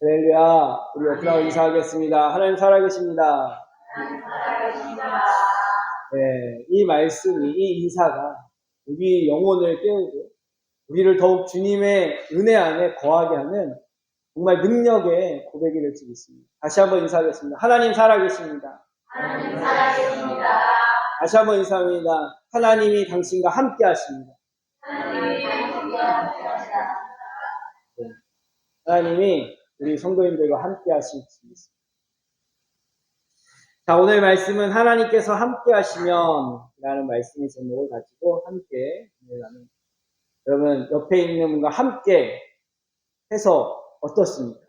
할렐루야. 우리 오픈하고 인사하겠습니다. 하나님 살아계십니다. 네, 이 말씀이, 이 인사가 우리 영혼을 깨우고 우리를 더욱 주님의 은혜 안에 거하게 하는 정말 능력의 고백이 될 수 있습니다. 다시 한번 인사하겠습니다. 하나님 살아계십니다. 하나님 살아계십니다. 다시 한번 인사합니다. 하나님이 당신과 함께 하십니다. 하나님이 당신과 함께 하시다. 네. 하나님이 우리 성도님들과 함께 하실 수 있습니다. 자, 오늘 말씀은 하나님께서 함께 하시면 라는 말씀의 제목을 가지고 함께 나누는, 여러분 옆에 있는 분과 함께 해서 어떻습니까?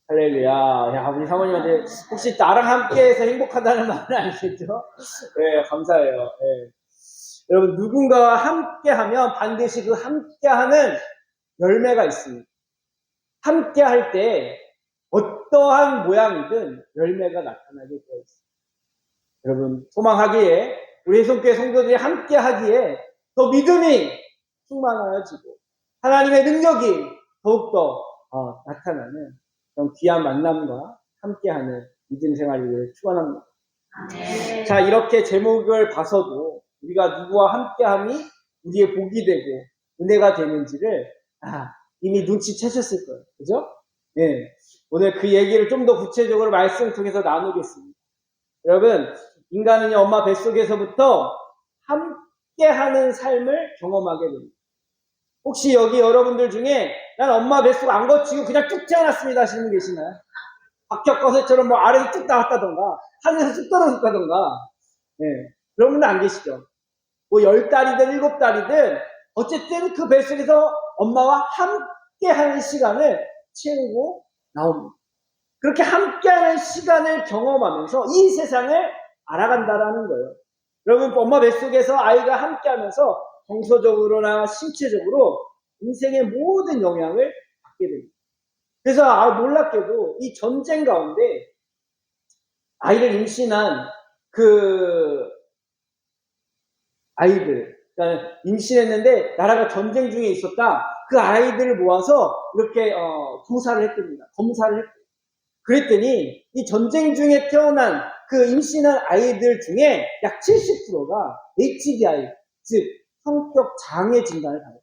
할렐루야. 야, 우리 사모님한테 혹시 나랑 함께 해서 행복하다는 말은 아니겠죠? 네, 감사해요. 네. 여러분, 누군가와 함께 하면 반드시 그 함께 하는 열매가 있습니다. 함께 할 때 어떠한 모양이든 열매가 나타나게 되어 있습니다. 여러분, 소망하기에, 우리 성교회 성도들이 함께 하기에 더 믿음이 충만해지고 하나님의 능력이 더욱더 나타나는 그런 귀한 만남과 함께하는 믿음 생활을 축원합니다. 네. 자, 이렇게 제목을 봐서도 우리가 누구와 함께함이 우리의 복이 되고 은혜가 되는지를 이미 눈치채셨을 거예요. 그죠? 네. 오늘 그 얘기를 좀 더 구체적으로 말씀을 통해서 나누겠습니다. 여러분, 인간은 엄마 뱃속에서부터 함께하는 삶을 경험하게 됩니다. 혹시 여기 여러분들 중에 난 엄마 뱃속 안 거치고 그냥 뚝 태어났습니다 하시는 분 계시나요? 박혁거세처럼 뭐 아래에서 뚝 나왔다던가 하늘에서 뚝 떨어졌다던가, 네. 그런 분은 안 계시죠? 뭐 10달이든 7달이든 어쨌든 그 뱃속에서 엄마와 함께하는 시간을 채우고 나옵니다. 그렇게 함께하는 시간을 경험하면서 이 세상을 알아간다라는 거예요. 여러분, 엄마 뱃속에서 아이가 함께하면서 정서적으로나 신체적으로 인생의 모든 영향을 받게 됩니다. 그래서 놀랍게도 이 전쟁 가운데 아이를 임신한 그 아이들, 그러니까 임신했는데 나라가 전쟁 중에 있었다. 그 아이들을 모아서 이렇게 조사를 했답니다. 검사를 했고, 그랬더니 이 전쟁 중에 태어난 그 임신한 아이들 중에 약 70%가 HDI, 즉 성격 장애 진단을 받았어요.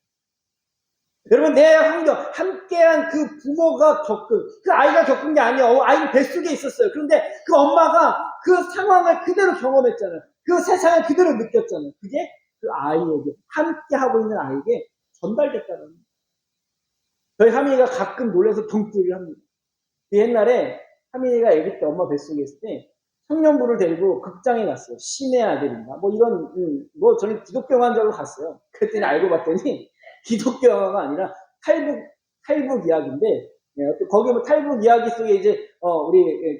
여러분, 내 환경, 함께한 그 부모가 겪은, 그 아이가 겪은 게 아니에요. 아이는 뱃속에 있었어요. 그런데 그 엄마가 그 상황을 그대로 경험했잖아요. 그 세상을 그대로 느꼈잖아요. 그게 그 아이에게, 함께하고 있는 아이에게 전달됐다는 거예요. 저희 하민이가 가끔 놀라서 덩기를 합니다. 옛날에 하민이가 아기 때 엄마 뱃속에 있을 때 청년부를 데리고 극장에 갔어요. 신의 아들인가? 뭐 이런, 저는 기독교 영화적으로 갔어요. 그랬더니 알고 봤더니 기독교 영화가 아니라 탈북 이야기인데, 거기 뭐 탈북 이야기 속에 이제, 우리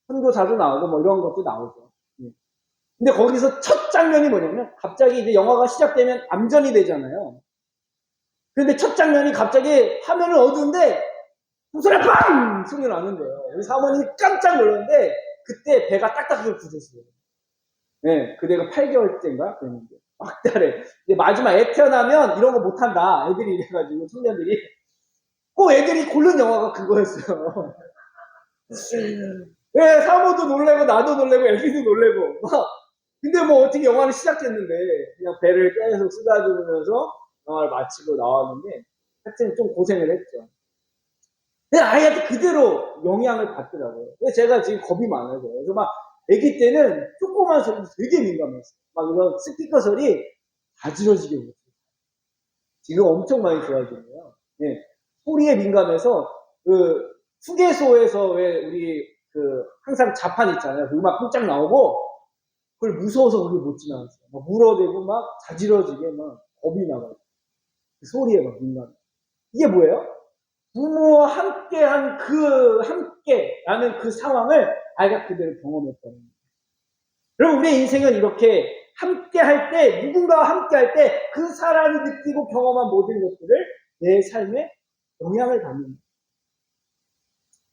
선교사도 나오고 뭐 이런 것도 나오죠. 근데 거기서 첫 장면이 뭐냐면, 갑자기 이제 영화가 시작되면 암전이 되잖아요. 그런데 첫 장면이 갑자기 화면은 어두운데, 소리가 팡! 소리가 나는 거예요. 우리 사모님이 깜짝 놀랐는데, 그때 배가 딱딱하게 부셨어요. 네, 그대가 8개월 때인가? 그랬는데. 막달에. 근데 마지막 애 태어나면 이런 거 못한다. 애들이 이래가지고, 청년들이. 꼭 애들이 고른 영화가 그거였어요. 왜 사모도 놀래고, 나도 놀래고, 애기도 놀래고. 근데 뭐 어떻게 영화는 시작됐는데, 그냥 배를 계속 쓰다듬으면서 영화를 마치고 나왔는데, 하여튼 좀 고생을 했죠. 근데 아이한테 그대로 영향을 받더라고요. 그래서 제가 지금 겁이 많아요. 그래서 막 아기 때는 조그만 소리 되게 민감했어요. 막 이런 스피커 소리 가지러지게 울었어요. 지금 엄청 많이 좋아지네요. 네. 소리에 민감해서 그 휴게소에서 왜 우리 그 항상 자판 있잖아요. 그 음악 쿵짝 나오고 그걸 무서워서 거기 못 지나갔어요. 막 물어대고 막 자지러지게 막 겁이 나가요. 그 소리에 막 민감해. 이게 뭐예요? 부모와 함께한 함께라는 그 상황을 아이가 그대로 경험했다는 거예요. 그럼 우리의 인생은 이렇게 함께할 때, 누군가와 함께할 때 그 사람이 느끼고 경험한 모든 것들을 내 삶에 영향을 받는,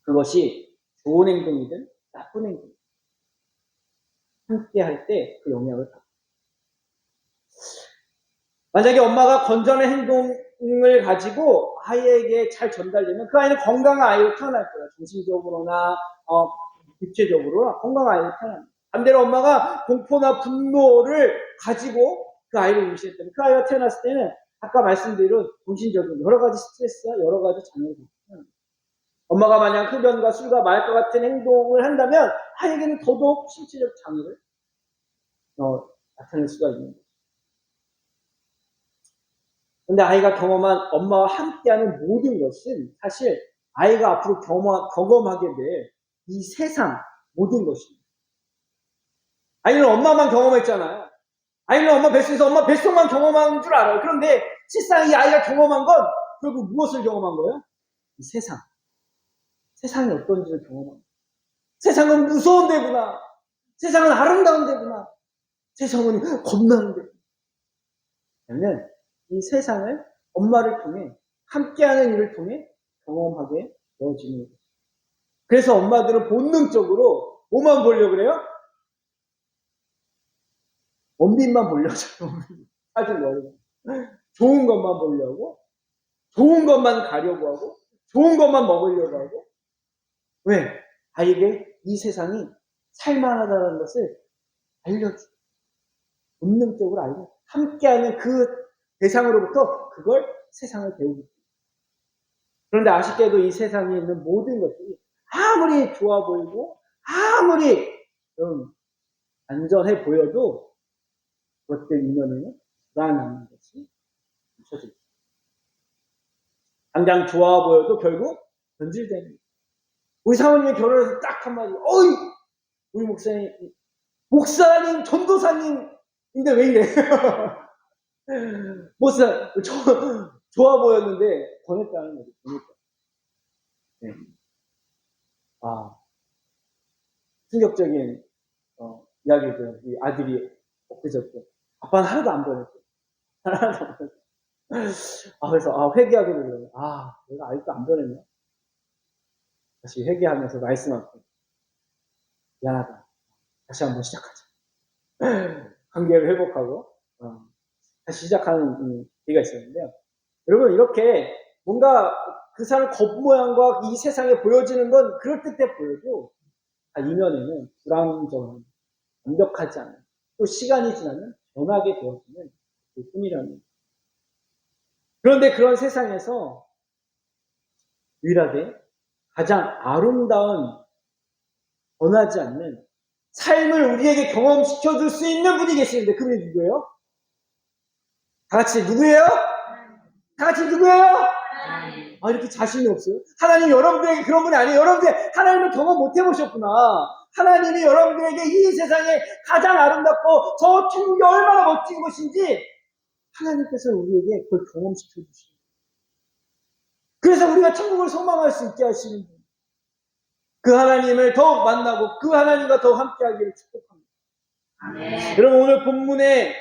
그것이 좋은 행동이든 나쁜 행동이든 함께할 때 그 영향을 받는. 만약에 엄마가 건전한 행동을 을 가지고 아이에게 잘 전달되면 그 아이는 건강한 아이로 태어날 거예요. 정신적으로나 육체적으로나 건강한 아이로 태어납니다. 반대로 엄마가 공포나 분노를 가지고 그 아이를 임신했다면 그 아이가 태어났을 때는 아까 말씀드린 정신적인 여러 가지 스트레스와 여러 가지 장애가 태어납니다. 엄마가 만약 흡연과 술과 마약과 같은 행동을 한다면 아이에게는 더더욱 신체적 장애를 나타낼 수가 있는 거죠. 근데 아이가 경험한 엄마와 함께하는 모든 것은 사실 아이가 앞으로 경험하게 될 이 세상 모든 것입니다. 아이는 엄마만 경험했잖아요. 아이는 엄마 뱃속에서 엄마 뱃속만 경험한 줄 알아요. 그런데 실상 이 아이가 경험한 건 결국 무엇을 경험한 거예요? 이 세상. 세상이 어떤지를 경험한 거예요. 세상은 무서운 데구나. 세상은 아름다운 데구나. 세상은 겁나는 데구나. 그러면 이 세상을 엄마를 통해 함께하는 일을 통해 경험하게 되어지는 거죠. 그래서 엄마들은 본능적으로 뭐만 보려고 그래요? 원빈만 보려고 사실 모르고 좋은 것만 보려고 좋은 것만 가려고 하고 좋은 것만 먹으려고 하고 왜? 아이에게 이 세상이 살만하다는 것을 알려줘. 본능적으로 알고 함께하는 그 대상으로부터 그걸 세상을 배우고 있습니다. 그런데 아쉽게도 이 세상에 있는 모든 것들이 아무리 좋아 보이고 아무리 안전해 보여도 그것들 이면에는 불안한 것이 묻혀집니다. 당장 좋아 보여도 결국 변질됩니다. 우리 사모님이 결혼해서 딱 한마디, 어이! 우리 목사님, 전도사님인데 왜 이래? 목사, 좋아 보였는데, 권했다는 거죠, 권했다. 네. 충격적인, 이야기죠. 이 아들이 엊그저께. 아빠는 하나도 안 변했대. 하나도 안 변했대. 그래서, 회개하게 되더라고요. 내가 아직도 안 변했나? 다시 회개하면서 말씀하고, 미안하다. 다시 한번 시작하자. 관계를 회복하고, 다시 시작하는 기회가 있었는데요. 여러분, 이렇게 뭔가 그 사람 겉모양과 이 세상에 보여지는 건 그럴듯해 보여도, 이면에는 불안정한, 완벽하지 않은, 또 시간이 지나면 변하게 되어지는 그 뿐이라는 거예요. 그런데 그런 세상에서 유일하게 가장 아름다운, 변하지 않는 삶을 우리에게 경험시켜 줄 수 있는 분이 계시는데 그분이 누구예요? 다 같이 누구예요? 다 같이 누구예요? 이렇게 자신이 없어요? 하나님 여러분들에게 그런 분이 아니에요. 여러분들 하나님을 경험 못 해보셨구나. 하나님이 여러분들에게 이 세상에 가장 아름답고 저 천국이 얼마나 멋진 것인지 하나님께서 우리에게 그걸 경험시켜 주시는 거예요. 그래서 우리가 천국을 소망할 수 있게 하시는 분. 그 하나님을 더욱 만나고 그 하나님과 더욱 함께하기를 축복합니다. 아멘. 여러분 오늘 본문에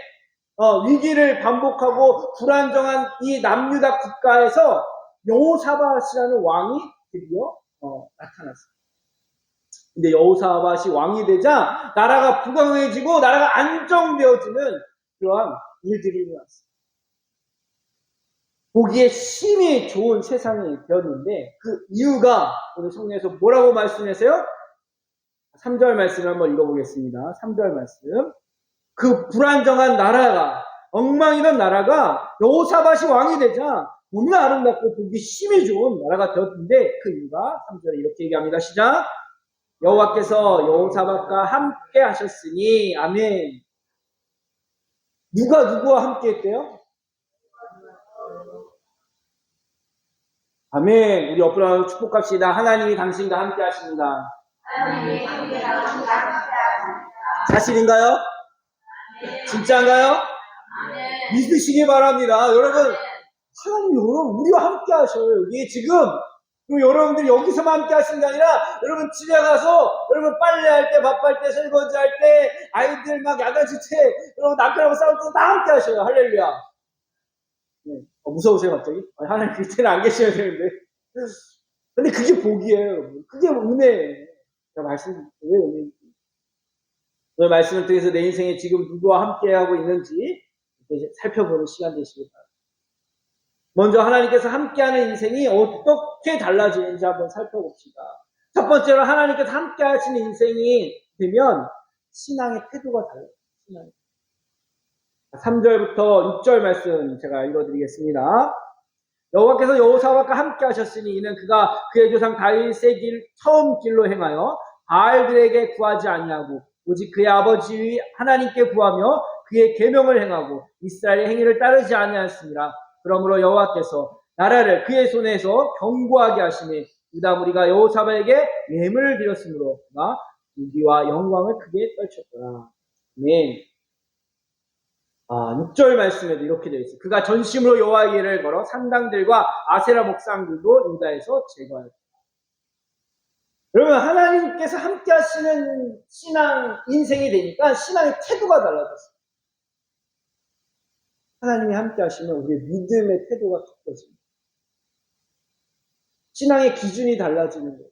위기를 반복하고 불안정한 이 남유다 국가에서 여호사밧이라는 왕이 드디어 나타났어요. 근데 여호사밧이 왕이 되자 나라가 부강해지고 나라가 안정되어지는 그러한 일들이 일어났어요. 보기에 심히 좋은 세상이 되었는데 그 이유가 오늘 성경에서 뭐라고 말씀하세요? 3절 말씀을 한번 읽어보겠습니다. 3절 말씀. 그 불안정한 나라가 엉망이던 나라가 여호사밧이 왕이 되자 너무나 아름답고 보기 심히 좋은 나라가 되었는데 그 이유가 3절에 이렇게 얘기합니다. 시작. 여호와께서 여호사밧과 함께 하셨으니 아멘. 누가 누구와 함께 했대요? 아멘. 우리 옆으로 축복합시다. 하나님이 당신과 함께 하십니다. 하나님이 함께하고 함께하십니다. 사실인가요? 진짜인가요? 믿으시기 바랍니다. 여러분, 하나님 우리와 함께 하셔요. 여기 지금 여러분들 여기서만 함께 하시는 게 아니라 여러분 집에 가서 여러분 빨래할 때, 밥할 때, 설거지할 때, 아이들 막 야단칠 때, 여러분 남편하고 싸울 때 다 함께 하셔요. 할렐루야. 네. 무서우세요 갑자기? 하나님 그때는 안 계셔야 되는데. 근데 그게 복이에요, 여러분. 그게 은혜예요. 제가 왜 은혜인지. 오늘 말씀을 통해서 내 인생에 지금 누구와 함께 하고 있는지 살펴보는 시간 되시길 바랍니다. 먼저 하나님께서 함께하는 인생이 어떻게 달라지는지 한번 살펴봅시다. 첫 번째로 하나님께서 함께 하시는 인생이 되면 신앙의 태도가 달라요. 신앙의. 3절부터 6절 말씀 제가 읽어드리겠습니다. 여호와께서 여호사밧과 함께 하셨으니 이는 그가 그의 조상 다윗의 길 처음 길로 행하여 바알들에게 구하지 아니하고 오직 그의 아버지 하나님께 구하며 그의 계명을 행하고 이스라엘의 행위를 따르지 아니하였습니다. 그러므로 여호와께서 나라를 그의 손에서 견고하게 하시니 유다 무리가 여호사밧에게 예물을 드렸으므로 그가 무기와 영광을 크게 떨쳤더라. 아멘. 6절 말씀에도 이렇게 되어 있어요. 그가 전심으로 여호와의 길을 걸어 산당들과 아세라 목상들도 유다에서 제거하였다. 여러분, 하나님께서 함께 하시는 신앙 인생이 되니까 신앙의 태도가 달라졌어요. 하나님이 함께 하시면 우리의 믿음의 태도가 바뀌어집니다. 신앙의 기준이 달라지는 거예요.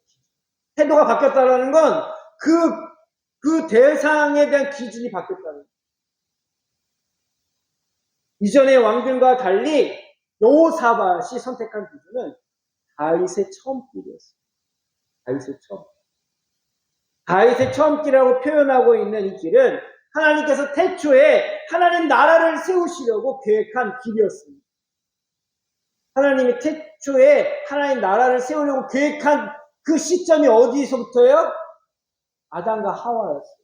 태도가 바뀌었다는 건 그 대상에 대한 기준이 바뀌었다는 거예요. 이전의 왕들과 달리 여호사밧이 선택한 기준은 다윗의 처음 길이었어요. 다윗의 처음. 다윗의 처음 길이라고 표현하고 있는 이 길은 하나님께서 태초에 하나님 나라를 세우시려고 계획한 길이었습니다. 하나님이 태초에 하나님 나라를 세우려고 계획한 그 시점이 어디서부터예요? 아담과 하와였어요.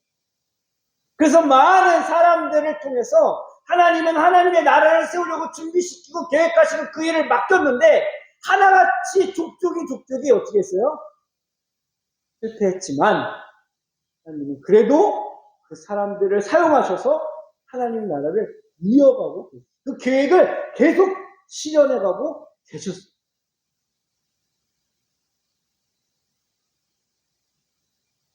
그래서 많은 사람들을 통해서 하나님은 하나님의 나라를 세우려고 준비시키고 계획하시고 그 일을 맡겼는데 하나같이 족족이 어떻게 했어요? 실패했지만 하나님은 그래도 그 사람들을 사용하셔서 하나님 나라를 이어가고 그 계획을 계속 실현해가고 계셨어요.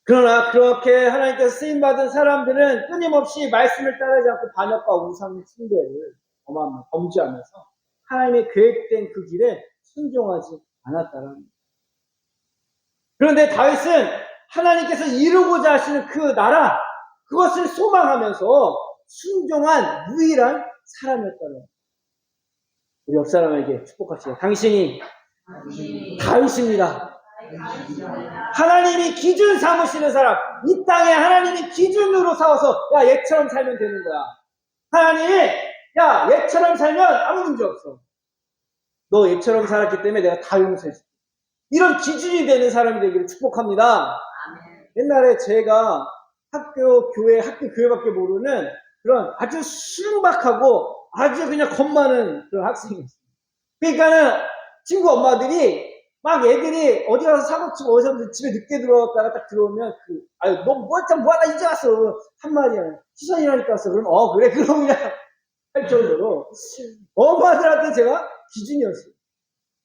그러나 그렇게 하나님께서 쓰임받은 사람들은 끊임없이 말씀을 따르지 않고 반역과 우상 숭배를 범죄하면서 하나님의 계획된 그 길에 순종하지 않았다는 겁니다. 그런데 다윗은 하나님께서 이루고자 하시는 그 나라, 그것을 소망하면서 순종한 유일한 사람이었다는 겁니다. 우리 옆 사람에게 축복합시다. 당신이 다윗입니다. 하나님이 기준 삼으시는 사람, 이 땅에 하나님이 기준으로 삼아서 야 얘처럼 살면 되는 거야. 하나님이 야 얘처럼 살면 아무 문제 없어. 너 얘처럼 살았기 때문에 내가 다 용서해줄게. 이런 기준이 되는 사람이 되기를 축복합니다. 옛날에 제가 학교 교회밖에 모르는 그런 아주 순박하고 아주 그냥 겁 많은 그런 학생이었어요. 그러니까는 친구 엄마들이 막 애들이 어디 가서 사고 치고 어디서 집에 늦게 들어왔다가 딱 들어오면 너 뭐하나 이제 왔어 한 말이야. 시선이라니까 왔어. 그럼 그래 그럼 그냥 할 정도로 엄마들한테 제가 기준이었어요.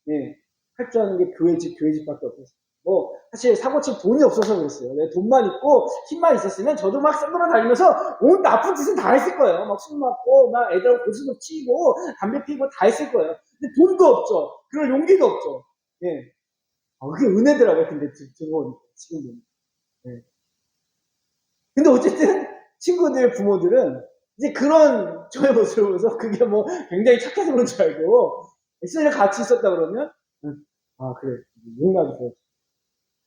예, 할 줄 아는 게 교회 집밖에 없었어요. 사실 사고 칠 돈이 없어서 그랬어요. 내 돈만 있고 힘만 있었으면 저도 막 쌍돌아 다니면서 온 나쁜 짓은 다 했을 거예요. 막 술 맞고 막 애들하고 고스톱 치고 담배 피고 다 했을 거예요. 근데 돈도 없죠. 그럴 용기도 없죠. 예. 그게 은혜더라고요. 근데 지금은. 예. 근데 어쨌든 친구들 부모들은 이제 그런 저의 모습을 보면서 그게 굉장히 착해서 그런 줄 알고 있을 같이 있었다 그러면 그래 용납이 들었죠.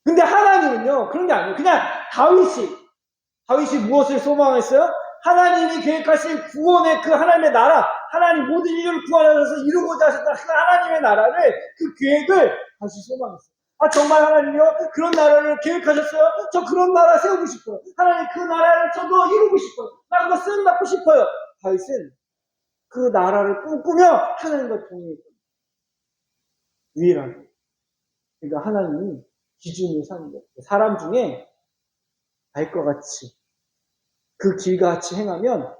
근데 하나님은요 그런 게 아니에요. 그냥 다윗이 무엇을 소망했어요? 하나님이 계획하신 구원의 그 하나님의 나라, 하나님 모든 인류를 구원하셔서 이루고자 하셨던 하나님의 나라를 그 계획을 다시 소망했어요. 정말 하나님이요? 그런 나라를 계획하셨어요? 저 그런 나라 세우고 싶어요. 하나님 그 나라를 저도 이루고 싶어요. 나 그거 쓰임받고 싶어요. 다윗은 그 나라를 꿈꾸며 하나님과 동의했어요. 유일하게. 그러니까 하나님이 기준을 삼는 거예요. 사람 중에 다윗과 같이 그 길과 같이 행하면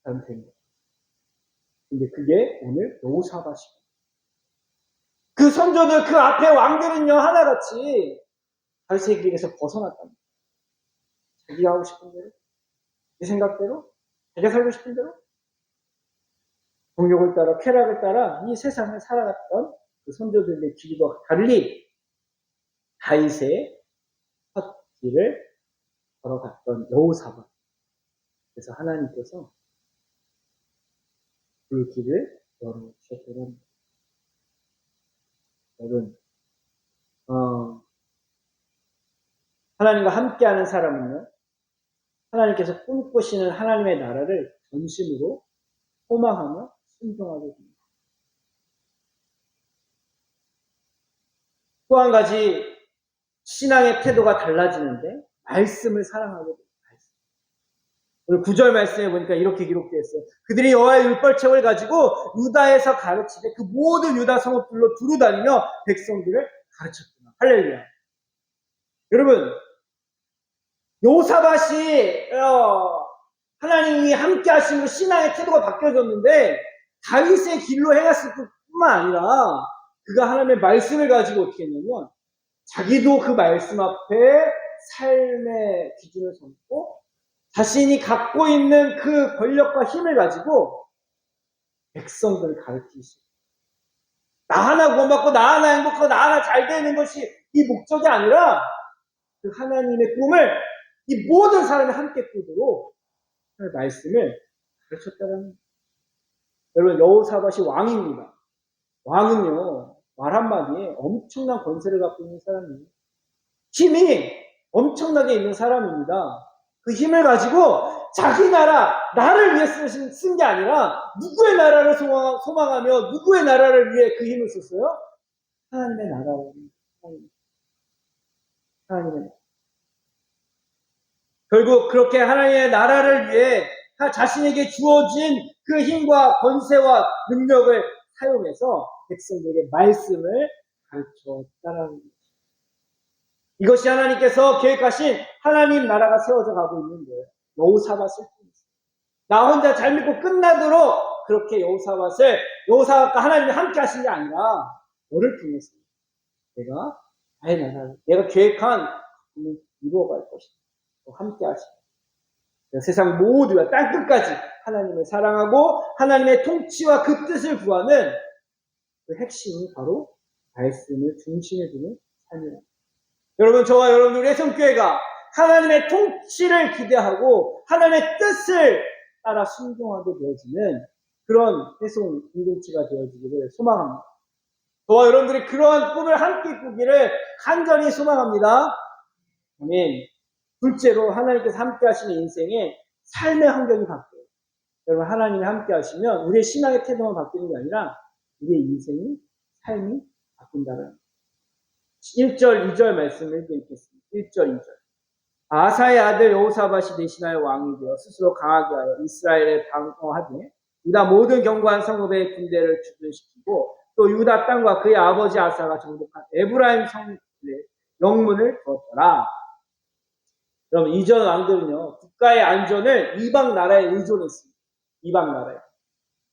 안 되는 거예요. 근데 그게 오늘 여호사밧이에요. 그 선조들 그 앞에 왕들은요 하나같이 다윗의 길에서 벗어났답니다. 자기가 하고 싶은 대로, 내 생각대로, 자기가 살고 싶은 대로 정욕을 따라 쾌락을 따라 이 세상을 살아갔던 그 선조들의 길과 달리 다윗의 첫 길을 걸어갔던 여호사밧. 그래서 하나님께서 그 길을 열어주셨더랍니다. 여러분, 하나님과 함께하는 사람은요, 하나님께서 꿈꾸시는 하나님의 나라를 전심으로 소망하며 순종하게 됩니다. 또 한 가지 신앙의 태도가 달라지는데 말씀을 사랑하게 됩니다. 오늘 9절 말씀에 보니까 이렇게 기록되어 있어요. 그들이 여호와의 율법책을 가지고 유다에서 가르치되 그 모든 유다 성읍들로 두루 다니며 백성들을 가르쳤구나. 할렐루야. 여러분, 요사밧이 하나님이 함께 하심으로 신앙의 태도가 바뀌어졌는데 다윗의 길로 행했을 뿐만 아니라 그가 하나님의 말씀을 가지고 어떻게 했냐면 자기도 그 말씀 앞에 삶의 기준을 삼고 자신이 갖고 있는 그 권력과 힘을 가지고 백성들을 가르치시고 나 하나 구원받고 나 하나 행복하고 나 하나 잘 되는 것이 이 목적이 아니라 그 하나님의 꿈을 이 모든 사람이 함께 꾸도록 말씀을 가르쳤다는 거예요. 여러분, 여호사밧이 왕입니다. 왕은요, 말 한마디에 엄청난 권세를 갖고 있는 사람이에요. 힘이 엄청나게 있는 사람입니다. 그 힘을 가지고 자기 나를 위해 쓴 게 아니라 누구의 나라를 소망하며 누구의 나라를 위해 그 힘을 썼어요? 하나님의 나라를. 하나님의 나라. 결국 그렇게 하나님의 나라를 위해 자신에게 주어진 그 힘과 권세와 능력을 사용해서 백성들에게 말씀을 가르쳤다라는 거죠. 이것이 하나님께서 계획하신 하나님 나라가 세워져 가고 있는 거예요. 여호사밧을 통해서. 나 혼자 잘 믿고 끝나도록 그렇게 여호사밧과 하나님이 함께 하신 게 아니라 너를 통해서 내가 나의 나라를 내가 계획한 이루어갈 것이다. 함께 하시고 세상 모두가 땅끝까지 하나님을 사랑하고 하나님의 통치와 그 뜻을 구하는 그 핵심이 바로 말씀을 중심에 두는 삶입니다. 여러분, 저와 여러분들의 성교회가 하나님의 통치를 기대하고 하나님의 뜻을 따라 순종하게 되어지는 그런 회송 공동체가 되어지기를 소망합니다. 저와 여러분들이 그러한 꿈을 함께 꾸기를 간절히 소망합니다. 아멘. 둘째로 하나님께서 함께 하시는 인생에 삶의 환경이 바뀌어요. 여러분, 하나님이 함께 하시면 우리의 신앙의 태도만 바뀌는 게 아니라 우리의 인생이 삶이 바뀐다는 1절, 2절 말씀을 읽겠습니다. 1절, 2절. 아사의 아들 여호사밧이 대신하여 왕이 되어 스스로 강하게 하여 이스라엘에 방어하되 유다 모든 견고한 성읍의 군대를 주둔시키고 또 유다 땅과 그의 아버지 아사가 정복한 에브라임 성읍의 영문을 두었더라. 여러분, 이전 왕들은요, 국가의 안전을 이방 나라에 의존했습니다. 이방 나라에.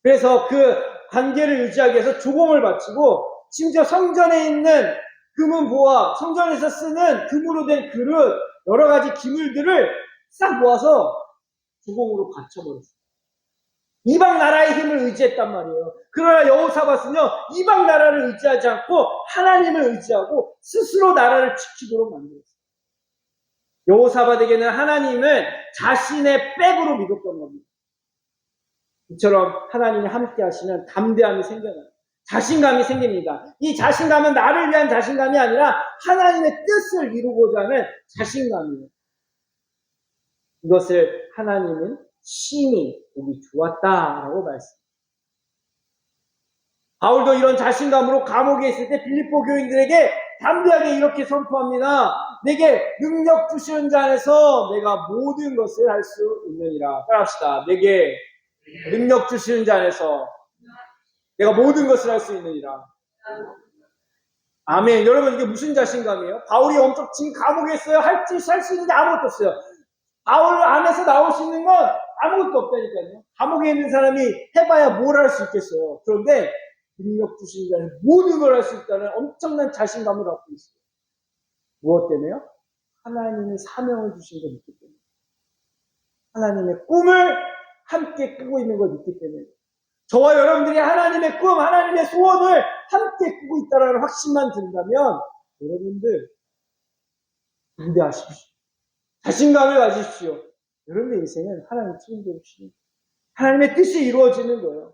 그래서 그 관계를 유지하기 위해서 조공을 바치고, 심지어 성전에 있는 금은 보화, 성전에서 쓰는 금으로 된 그릇, 여러 가지 기물들을 싹 모아서 조공으로 바쳐버렸어요. 이방 나라의 힘을 의지했단 말이에요. 그러나 여호사밧은요, 이방 나라를 의지하지 않고 하나님을 의지하고 스스로 나라를 지키도록 만들었어요. 여호사밧에게는 하나님을 자신의 백으로 믿었던 겁니다. 이처럼 하나님이 함께 하시면 담대함이 생겨나요. 자신감이 생깁니다. 이 자신감은 나를 위한 자신감이 아니라 하나님의 뜻을 이루고자 하는 자신감이에요. 이것을 하나님은 심히 보기 좋았다라고 말씀합니다. 바울도 이런 자신감으로 감옥에 있을 때 빌립보 교인들에게 담대하게 이렇게 선포합니다. 내게 능력 주시는 자 안에서 내가 모든 것을 할 수 있느니라. 따라합시다. 내게 능력 주시는 자 안에서 내가 모든 것을 할 수 있느니라. 아멘. 여러분, 이게 무슨 자신감이에요? 바울이 엄청 지금 감옥에 있어요. 할 수 있는 게 아무것도 없어요. 바울 안에서 나올 수 있는 건 아무것도 없다니까요. 감옥에 있는 사람이 해봐야 뭘 할 수 있겠어요. 그런데 능력 주시는 자는 모든 걸 할 수 있다는 엄청난 자신감을 갖고 있어요. 무엇 때문에요? 하나님이 사명을 주신 걸 믿기 때문에. 하나님의 꿈을 함께 꾸고 있는 걸 믿기 때문에. 저와 여러분들이 하나님의 꿈, 하나님의 소원을 함께 꾸고 있다는 확신만 든다면 여러분들 담대하십시오. 자신감을 가지십시오. 여러분의 인생은 하나님의 책임져 주시는 하나님의 뜻이 이루어지는 거예요.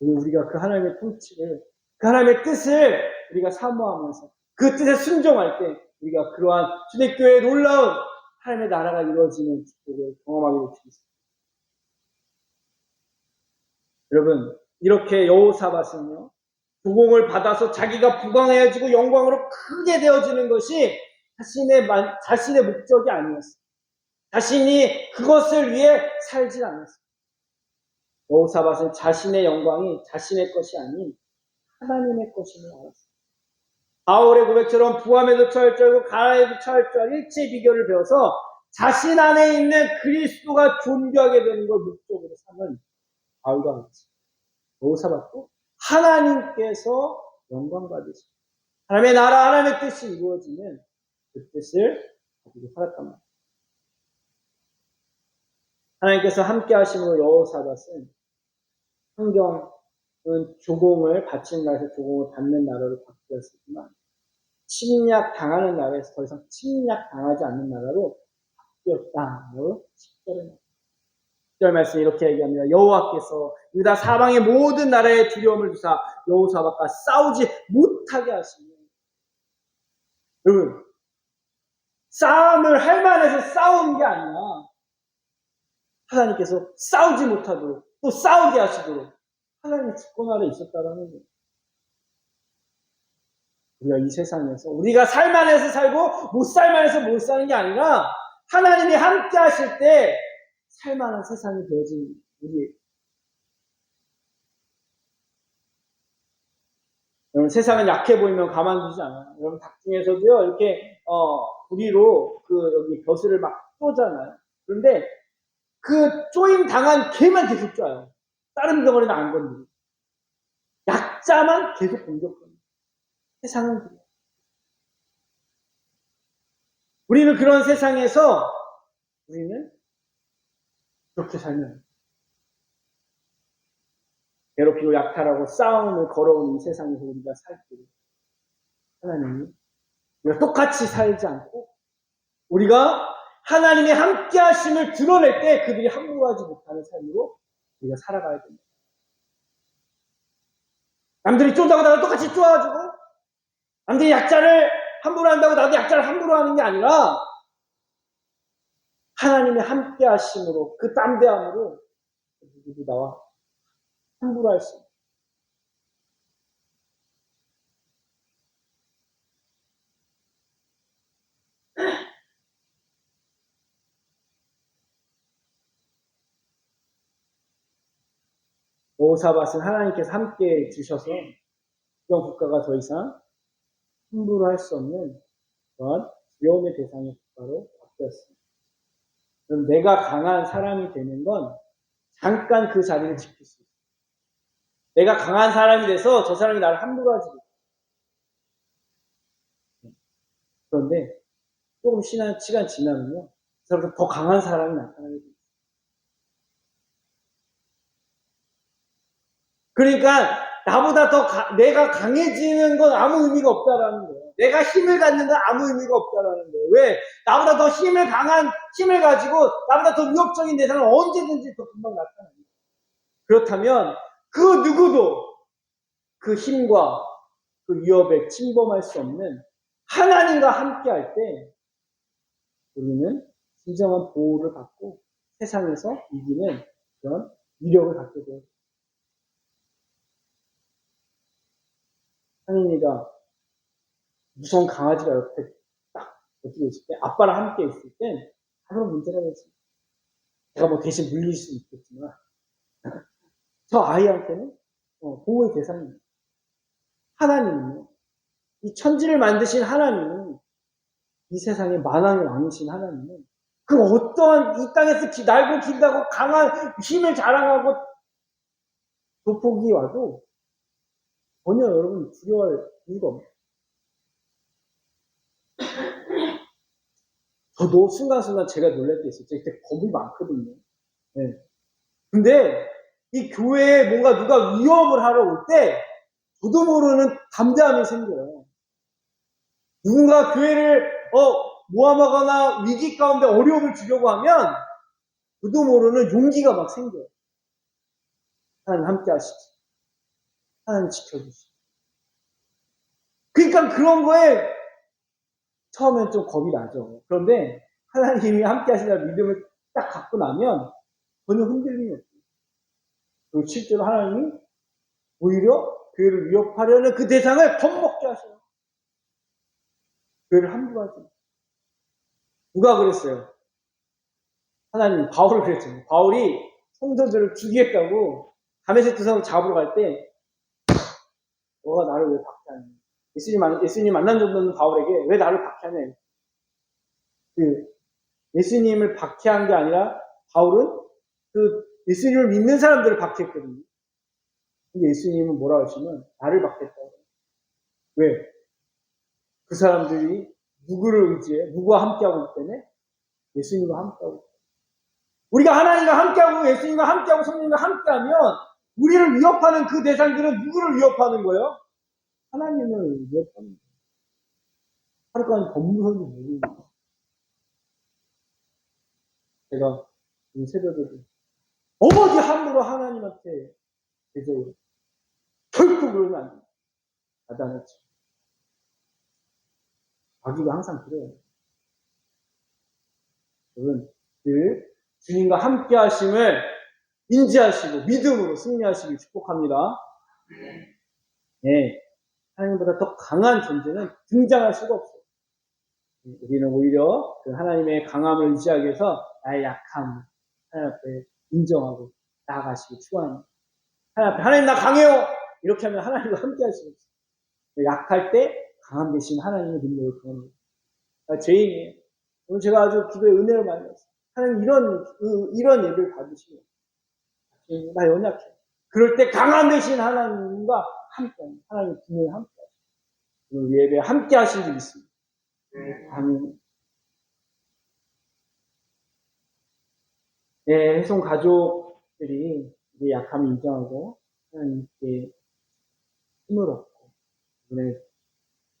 우리가 그 하나님의 통치를, 그 하나님의 뜻을 우리가 사모하면서 그 뜻에 순종할 때 우리가 그러한 초대교회의 놀라운 하나님의 나라가 이루어지는 축복을 경험하게 되겠습니다. 여러분, 이렇게 여호사밧은요, 조공을 받아서 자기가 부강해지고 영광으로 크게 되어지는 것이 자신의 목적이 아니었어요. 자신이 그것을 위해 살지 않았어요. 여호사밧은 자신의 영광이 자신의 것이 아닌 하나님의 것임을 알았어요. 바울의 고백처럼 부함에도 처할 줄 알고 가라에도 처할 줄 알 일체의 비결을 배워서 자신 안에 있는 그리스도가 존귀하게 되는 걸 목적으로 삼은 바울과 같이 여호사밧도 하나님께서 영광 받으시고 하나님의 나라, 하나님의 뜻이 이루어지는 그 뜻을 가지고 살았단 말이에요. 하나님께서 함께 하심으로 여호사밧은 환경은 조공을 바치는 나라에서 조공을 받는 나라로 바뀌었지만 침략 당하는 나라에서 더 이상 침략 당하지 않는 나라로 바뀌었다고 10절에 말씀 이렇게 얘기합니다. 여호와께서 유다 사방의 모든 나라의 두려움을 주사 여호사밧과 싸우지 못하게 하시며, 여러분, 싸움을 할 만해서 싸우는 게 아니라 하나님께서 싸우지 못하도록 또 싸우게 하시도록 하나님의 주권 아래 있었다라는 거예요. 우리가 이 세상에서 우리가 살만해서 살고 못 살만해서 못 사는 게 아니라 하나님이 함께 하실 때 살만한 세상이 되어진 우리. 여러분, 세상은 약해 보이면 가만두지 않아요. 여러분, 닭 중에서도요, 이렇게 부리로 여기 벼슬을 막 쪼잖아요. 그런데 그 쪼임 당한 개만 계속 쪼아요. 다른 덩어리는 안 건드리고. 약자만 계속 공격합니다. 세상은 그래요. 우리는 그런 세상에서 우리는 그렇게 살면 괴롭히고 약탈하고 싸움을 걸어온 이 세상에서 우리가 살 때 하나님이 우리가 똑같이 살지 않고 우리가 하나님의 함께 하심을 드러낼 때 그들이 함부로 하지 못하는 삶으로 우리가 살아가야 됩니다. 남들이 쫀다고 나도 똑같이 쪼아주고 남들이 약자를 함부로 한다고 나도 약자를 함부로 하는 게 아니라 하나님의 함께 하심으로 그 담대함으로 누구도 나와 함부로 할 수 있는. 여호사밧은 하나님께서 함께 주셔서 이런 국가가 더 이상 함부로 할 수 없는 그런 두려움의 대상의 국가로 바뀌었습니다. 그럼 내가 강한 사람이 되는 건 잠깐 그 자리를 지킬 수 있어요. 내가 강한 사람이 돼서 저 사람이 나를 함부로 하지 못해요. 그런데 조금 시간 지나면요, 그 사람보다 더 강한 사람이 나타나게 돼요. 그러니까 나보다 내가 강해지는 건 아무 의미가 없다라는 거예요. 내가 힘을 갖는 건 아무 의미가 없다라는 거예요. 왜? 나보다 더 힘을 가지고 나보다 더 위협적인 대상은 언제든지 더 금방 나타납니다. 그렇다면 그 누구도 그 힘과 그 위협에 침범할 수 없는 하나님과 함께 할 때 우리는 진정한 보호를 받고 세상에서 이기는 그런 위력을 갖게 돼요. 상인이가 무서운 강아지가 옆에 딱 어떻게 있을 때, 아빠랑 함께 있을 땐 아무런 문제가 되지. 제가 뭐 대신 물릴 수는 있겠지만, 저 아이한테는 보호의 대상입니다. 하나님은요, 이 천지를 만드신 하나님은, 이 세상의 만왕의 왕이신 하나님은, 그 어떠한 이 땅에서 날고 긴다고 강한 힘을 자랑하고 조폭이 와도 전혀 여러분 두려워할 이유가 없어요. 저도 순간순간 제가 놀랄 때 있어요. 제가 겁이 많거든요. 네. 근데 이 교회에 뭔가 누가 위협을 하러 올 때 저도 모르는 담대함이 생겨요. 누군가 교회를 모함하거나 위기 가운데 어려움을 주려고 하면 저도 모르는 용기가 막 생겨요. 하나님 함께 하시지. 하나님 지켜주시고. 그러니까 그런 거에 처음엔 좀 겁이 나죠. 그런데 하나님이 함께 하시다는 믿음을 딱 갖고 나면 전혀 흔들림이 없어요. 그리고 실제로 하나님이 오히려 교회를 위협하려는 그 대상을 겁먹게 하셔요. 교회를 함부로 하지. 누가 그랬어요? 하나님, 바울을 그랬잖아요. 바울이 성도들을 죽이겠다고 다메섹 도상을 잡으러 갈 때, 너가 나를 왜 박해하냐? 예수님 만난 적도 없는 바울에게 왜 나를 박해하냐? 예수님을 박해한 게 아니라 바울은 예수님을 믿는 사람들을 박해했거든요. 근데 예수님은 뭐라고 하시면 나를 박해했다고. 왜? 그 사람들이 누구를 의지해? 누구와 함께하고 있기 때문에? 예수님과 함께하고 있다. 우리가 하나님과 함께하고 예수님과 함께하고 성령님과 함께하면 우리를 위협하는 그 대상들은 누구를 위협하는 거예요? 하나님을 위협하는 거예요. 하루까지 법무선이 모르는 거예요. 제가 이 새벽에도 어디 함부로 하나님한테 대적을 결코 그러면 안 돼요. 받아냈죠. 자기가 항상 그래요. 여러분, 늘 주님과 함께 하심을 인지하시고 믿음으로 승리하시길 축복합니다. 네. 하나님보다 더 강한 존재는 등장할 수가 없어요. 우리는 오히려 그 하나님의 강함을 의지하기 위해서 나의 약함을 하나님 앞에 인정하고 나아가시고 추구합니다. 하나님 앞에 하나님 나 강해요! 이렇게 하면 하나님과 함께 할 수가 없어요. 약할 때 강함 대신 하나님의 능력을 구하는 거예요. 죄인이에요. 오늘 제가 아주 기도의 은혜를 많이 받았어요. 하나님 이런 예배를 받으시면 나 연약해. 그럴 때 강함 대신 하나님과 함께 하나님의 분을 함께 하시고 오늘 예배에 함께 하신 줄 믿습니다. 아멘. 네, 해송 가족들이 우리의 약함을 인정하고 하나님께 힘을 얻고 그분의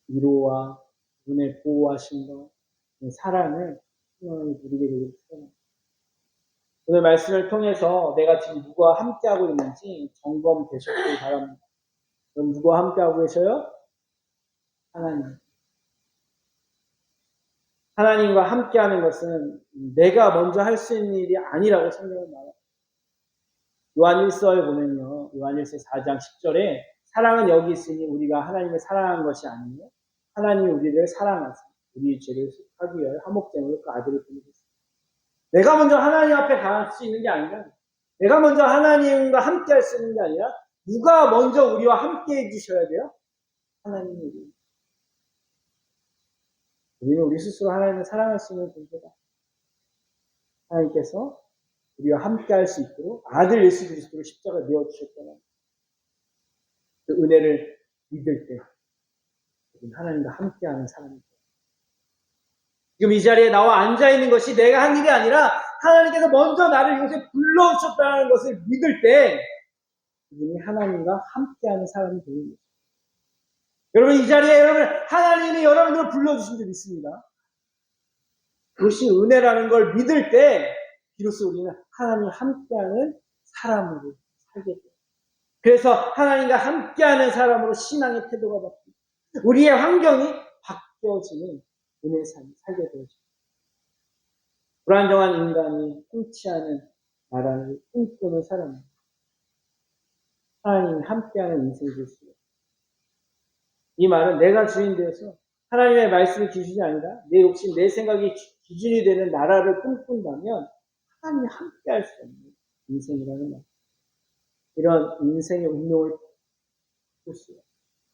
위로와 그분의 보호하심과 사랑을 누리게 되길 축원합니다. 오늘 말씀을 통해서 내가 지금 누구와 함께하고 있는지 점검되셨길 바랍니다. 그럼 누구와 함께하고 계셔요? 하나님. 하나님과 함께하는 것은 내가 먼저 할 수 있는 일이 아니라고 성경은 말합니다. 요한일서에 보면요. 요한일서 4장 10절에 사랑은 여기 있으니 우리가 하나님을 사랑한 것이 아니요 하나님이 우리를 사랑하사 우리의 죄를 속하기 위하여 화목제물로 그 아들을 보내셨습니다. 내가 먼저 하나님 앞에 갈 수 있는 게 아니라 내가 먼저 하나님과 함께 할 수 있는 게 아니라 누가 먼저 우리와 함께 해주셔야 돼요? 하나님이. 우리는 우리 스스로 하나님을 사랑할 수 있는 존재다. 하나님께서 우리와 함께 할 수 있도록 아들 예수 그리스도를 십자가에 내어주셨다는 그 은혜를 믿을 때 우리는 하나님과 함께하는 사람입니다. 지금 이 자리에 나와 앉아있는 것이 내가 한 일이 아니라 하나님께서 먼저 나를 이곳에 불러주셨다는 것을 믿을 때 우리는 하나님과 함께하는 사람이 되는 것입니다. 여러분 이 자리에 하나님이 여러분들을 불러주신 줄 믿습니다. 그것이 은혜라는 걸 믿을 때 비로소 우리는 하나님과 함께하는 사람으로 살게 돼요. 그래서 하나님과 함께하는 사람으로 신앙의 태도가 바뀝니다. 우리의 환경이 바뀌어지는 은혜의 삶을 살게 되어집니다. 불안정한 인간이 통치하는 나라를 꿈꾸는 사람입니다. 하나님이 함께하는 인생이 될 수 있어요. 이 말은 내가 주인 되어서 하나님의 말씀이 기준이 아니라 내 욕심, 내 생각이 기준이 되는 나라를 꿈꾼다면 하나님이 함께할 수 없는 인생이라는 말. 이런 인생의 운명을 볼 수 있어요.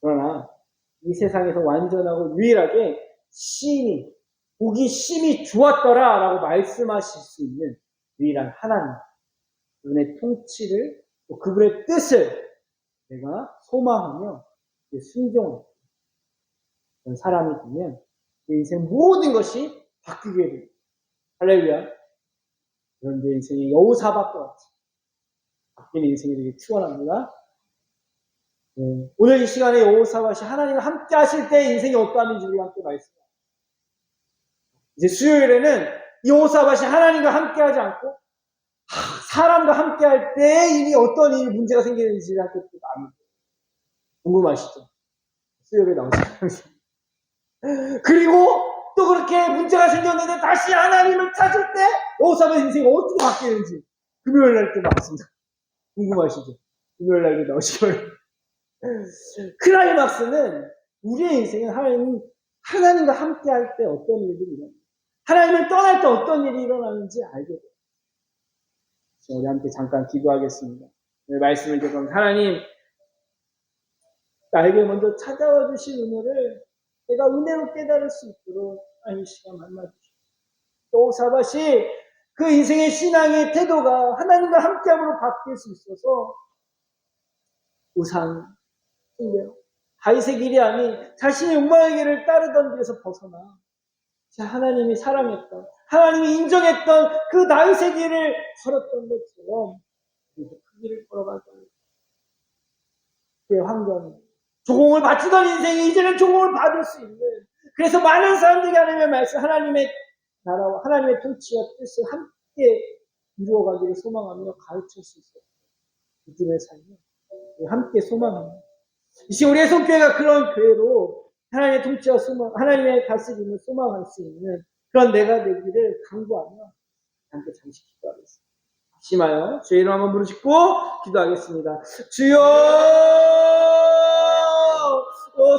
그러나 이 세상에서 완전하고 유일하게 시인이 보기 심히 좋았더라 라고 말씀하실 수 있는 유일한 하나님, 그분의 통치를 또 그분의 뜻을 내가 소망하며 순종하는 그런 사람이 되면 내 인생 모든 것이 바뀌게 됩니다. 할렐루야. 그런 내 인생이 여호사밧과 같이 바뀌는 인생이 되게 축원합니다. 오늘 이 시간에 여호사밧이 하나님과 함께 하실 때 인생이 어떠함인지 우리가 함께 말씀합니다. 이제 수요일에는 여호사밧이 하나님과 함께 하지 않고 사람과 함께 할 때 이미 어떤 일이 문제가 생기는지를 함께 압니다. 궁금하시죠? 수요일에 나오시죠? 그리고 또 그렇게 문제가 생겼는데 다시 하나님을 찾을 때 여호사밧 인생이 어떻게 바뀌는지 금요일 날 때 나왔습니다. 궁금하시죠? 금요일 날에 나오시기 바랍니다. 클라이막스는 우리의 인생은 하나님과 함께 할 때 어떤 일들이 일어납니다. 하나님을 떠날 때 어떤 일이 일어나는지 알게 돼요. 우리 함께 잠깐 기도하겠습니다. 오늘 말씀을 듣고 하나님, 나에게 먼저 찾아와 주신 은혜를 내가 은혜로 깨달을 수 있도록 이 시간 만나주십시오. 여호사밧이 그 인생의 신앙의 태도가 하나님과 함께함으로 바뀔 수 있어서 우상, 숭배, 다윗의 길이 아닌 자신의 욕망의 길을 따르던 길에서 벗어나 하나님이 사랑했던, 하나님이 인정했던 그 다윗의 길을 걸었던 것처럼 그 길을 걸어가자. 그의 환경이 조공을 바치던 인생이 이제는 조공을 받을 수 있는, 그래서 많은 사람들이 하나님의 말씀, 하나님의 나라와 하나님의 통치와 뜻을 함께 이루어가기를 소망하며 가르칠 수 있어요. 믿음의 삶을 함께 소망합니다. 이 시간 우리의 손교회가 그런 교회로 하나님의 통치와 소망, 하나님의 다스림을 소망할 수 있는 그런 내가 되기를 간구하며 함께 잠시 기도하겠습니다. 심하여 주의 이름 한번 부르짖고 기도하겠습니다. 주여,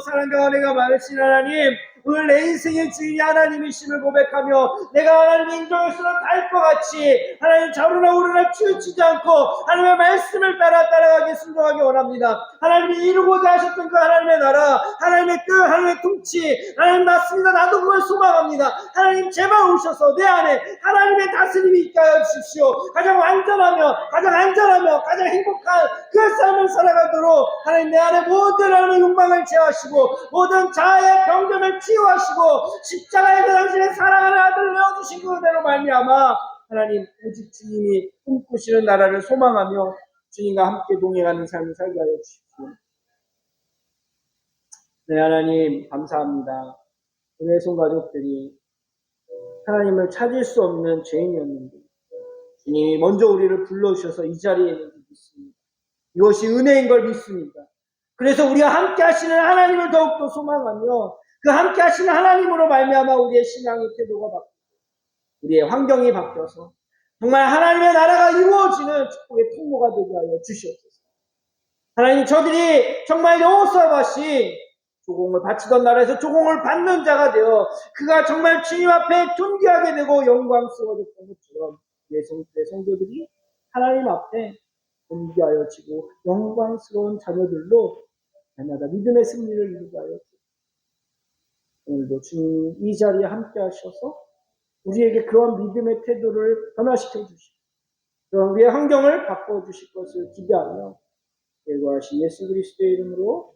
사랑과 은혜가 많으신 하나님, 오늘 내 인생의 주인이 하나님이심을 고백하며 내가 하나님의 인정할수록 달 것 같이 하나님 좌우나 우르나 치우치지 않고 하나님의 말씀을 따라가게 순종하기 원합니다. 하나님이 이루고자 하셨던 그 하나님의 나라, 하나님의 뜻, 하나님의 통치, 하나님 맞습니다. 나도 그걸 소망합니다. 하나님 제발 오셔서 내 안에 하나님의 다스림이 있게 하여 주십시오. 가장 완전하며 가장 안전하며 가장 행복한 그 삶을 살아가도록 하나님 내 안에 모든 하나님의 욕망을 제어하시고 모든 자아의 병점을 치유하시고 십자가에서 당신의 사랑하는 아들을 내어주신 그대로 말미암아 하나님 오직 주님이 꿈꾸시는 나라를 소망하며 주님과 함께 동행하는 삶을 살게 하여 주십시오. 네, 하나님 감사합니다. 우리의 손가족들이 하나님을 찾을 수 없는 죄인이었는데 주님이 먼저 우리를 불러주셔서 이 자리에 있는지 믿습니다. 이것이 은혜인 걸 믿습니다. 그래서 우리가 함께 하시는 하나님을 더욱더 소망하며 그 함께 하시는 하나님으로 말미암아 우리의 신앙의 태도가 바뀌고 우리의 환경이 바뀌어서 정말 하나님의 나라가 이루어지는 축복의 통로가 되게 하여 주시옵소서. 하나님, 저들이 정말 여호사밧이 조공을 바치던 나라에서 조공을 받는 자가 되어 그가 정말 주님 앞에 존귀하게 되고 영광스러워졌던 것처럼 내 성도들이 하나님 앞에 존귀하여지고 영광스러운 자녀들로 날마다 믿음의 승리를 이루게 하여 주옵소서. 오늘도 주님 이 자리에 함께 하셔서 우리에게 그런 믿음의 태도를 변화시켜 주시고 그런 우리의 환경을 바꿔주실 것을 기대하며 예고하신 예수 그리스도의 이름으로